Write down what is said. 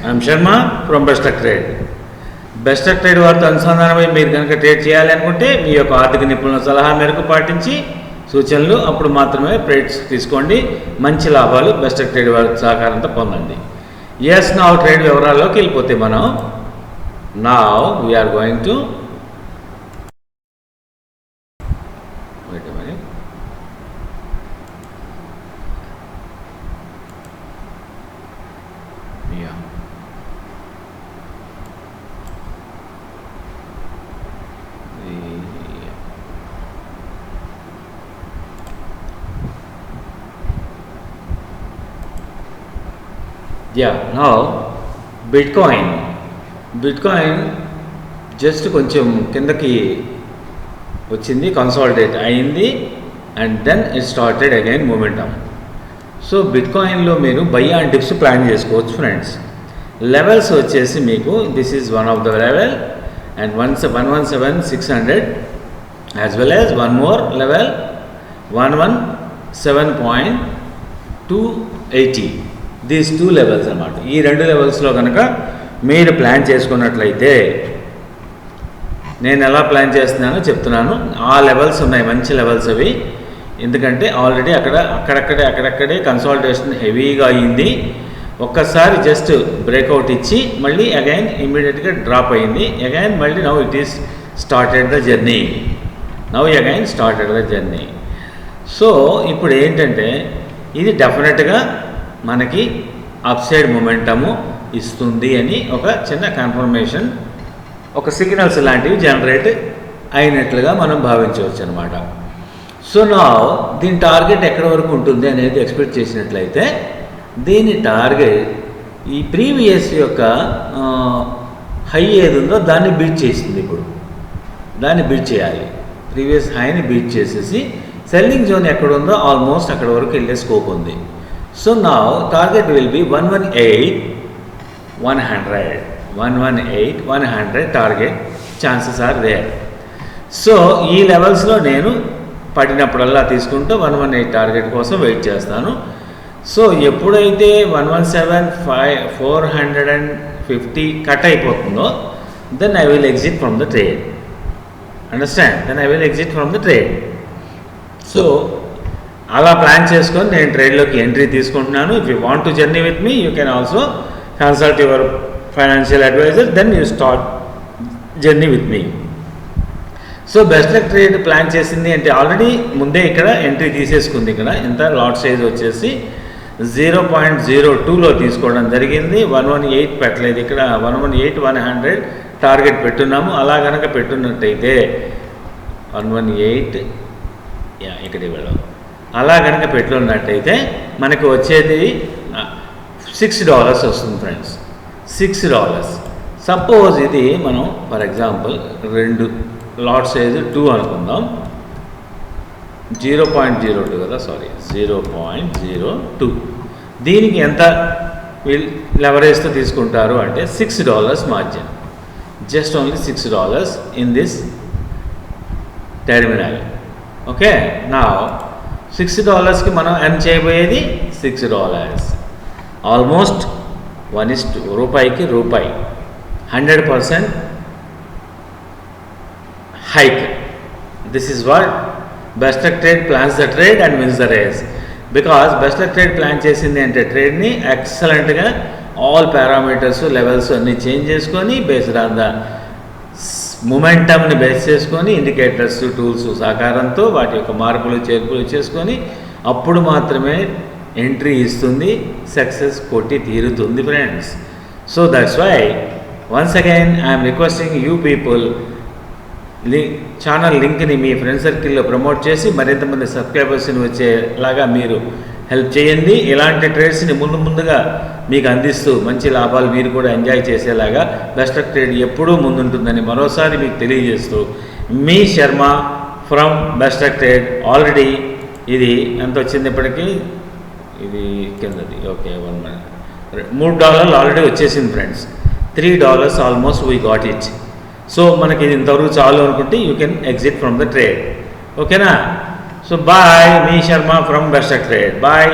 I'm Sharma from best trade. Best trade వారితో అనుసంధానమై మీరు కనుక ట్రేడ్ చేయాలి అనుకుంటే మీ యొక్క ఆర్థిక నిపుణుల సలహా మేరకు పాటించి సూచనలు అప్పుడు మాత్రమే ట్రేడ్స్ తీసుకోండి. మంచి లాభాలు బెస్ట్ ట్రేడ్ వారి సహకారంతో పొందండి. ఎస్, నా ట్రేడ్ వివరాల్లోకి వెళ్ళిపోతే మనం now we're going to now bitcoin just కొంచెం కిందకి వచ్చింది, కన్సాలిడేట్ అయింది and then it started again momentum. So బిట్కాయిన్లో మీరు బై అండ్ డిప్స్ ప్లాన్ చేసుకోవచ్చు ఫ్రెండ్స్. లెవెల్స్ వచ్చేసి మీకు this is one of the level and 117,600 as well as one more level 117.280. These 2 levels అన్నమాట. ఈ 2 లెవెల్స్లో కనుక మీరు ప్లాన్ చేసుకున్నట్లయితే నేను ఎలా ప్లాన్ చేస్తున్నానో చెప్తున్నాను. ఆ లెవెల్స్ ఉన్నాయి, మంచి లెవెల్స్ అవి. ఎందుకంటే ఆల్రెడీ అక్కడక్కడే కన్సాలిడేషన్ హెవీగా అయ్యింది. ఒక్కసారి జస్ట్ బ్రేక్అవుట్ ఇచ్చి మళ్ళీ అగైన్ ఇమ్మీడియట్గా డ్రాప్ అయింది. అగైన్ మళ్ళీ now it is started the journey. So ఇప్పుడు ఏంటంటే ఇది డెఫినెట్గా మనకి అప్ సైడ్ మొమెంటము ఇస్తుంది అని ఒక చిన్న కన్ఫర్మేషన్, ఒక సిగ్నల్స్ లాంటివి జనరేట్ అయినట్లుగా మనం భావించవచ్చు అనమాట. సో నా దీని టార్గెట్ ఎక్కడి వరకు ఉంటుంది అనేది ఎక్స్పెక్ట్ చేసినట్లయితే దీని టార్గెట్ ఈ ప్రీవియస్ యొక్క హై ఏది ఉందో దాన్ని బీట్ చేసింది. ఇప్పుడు దాన్ని బీట్ చేయాలి, ప్రీవియస్ హైని బీట్ చేసేసి సెల్లింగ్ జోన్ ఎక్కడ ఉందో ఆల్మోస్ట్ అక్కడ వరకు వెళ్ళే స్కోప్ ఉంది. సో నా target will be 118,100 target chances are there. So ఈ లెవెల్స్లో నేను పడినప్పుడల్లా తీసుకుంటూ 118 టార్గెట్ కోసం వెయిట్ చేస్తాను. సో ఎప్పుడైతే 117,450 కట్ అయిపోతుందో then I will exit from the trade. Understand? So అలా ప్లాన్ చేసుకొని నేను ట్రేడ్లోకి ఎంట్రీ తీసుకుంటున్నాను. If you want to journey with me you can also consult your financial advisor, then you start journey with me. So best luck trade plan చేసింది అంటే already ముందే ఇక్కడ entry తీసేసుకుంది. ఇక్కడ ఎంత లాట్ సైజ్ వచ్చేసి 0.02లో తీసుకోవడం జరిగింది. 118 పెట్టలేదు, ఇక్కడ 118,100 టార్గెట్ పెట్టున్నాము. అలా కనుక పెట్టున్నట్టయితే 118 ఇక్కడికి వెళ్ళాం. అలా కనుక పెట్టున్నట్టయితే మనకు వచ్చేది $6 వస్తుంది ఫ్రెండ్స్. $6. సపోజ్ ఇది మనం ఫర్ ఎగ్జాంపుల్ 2 లాట్ సైజు 2 అనుకుందాం. 0.02 కదా, 0.02. దీనికి ఎంత లెవరేజ్తో తీసుకుంటారు అంటే $6 margin. Just only $6 in this terminal. Okay, నా $6కి మనం ఎర్న్ చేయబోయేది $6. ఆల్మోస్ట్ 1:1 రూపాయికి రూపాయి, 100% hike. This is what Best Luck Trade plans the trade and wins the race. Because Best Luck Trade plan చేసింది అంటే ట్రేడ్ని ఎక్సలెంట్గా ఆల్ పారామీటర్స్ లెవెల్స్ అన్నీ చేంజ్ చేసుకొని బేస్డ్ ఆన్ ద మొమెంటమ్ని బేస్ చేసుకొని ఇండికేటర్స్ టూల్స్ సహకారంతో వాటి యొక్క మార్పులు చేర్పులు చేసుకొని అప్పుడు మాత్రమే ఎంట్రీ ఇస్తుంది, సక్సెస్ కొట్టి తీరుతుంది friends. So that's why once again I'm requesting you people channel లింక్ని మీ ఫ్రెండ్ సర్కిల్లో ప్రమోట్ చేసి మరింతమంది సబ్స్క్రైబర్స్ని వచ్చేలాగా మీరు హెల్ప్ చేయండి. ఇలాంటి ట్రేడ్స్ని ముందుగా మీకు అందిస్తూ మంచి లాభాలు మీరు కూడా ఎంజాయ్ చేసేలాగా బెస్ట్ లక్ ట్రేడ్ ఎప్పుడూ ముందుంటుందని మరోసారి మీకు తెలియజేస్తూ మీ Sharma from best luck trade. Already ఇది ఎంత వచ్చింది ఇప్పటికీ, ఇది కిందది ఓకే $3 ఆల్రెడీ వచ్చేసింది friends. $3 almost we got it. So మనకి ఇది ఇంతవరకు చాలు అనుకుంటే you can exit from the trade. ఓకేనా? సో బాయ్, మీ Sharma from best luck trade. Bye.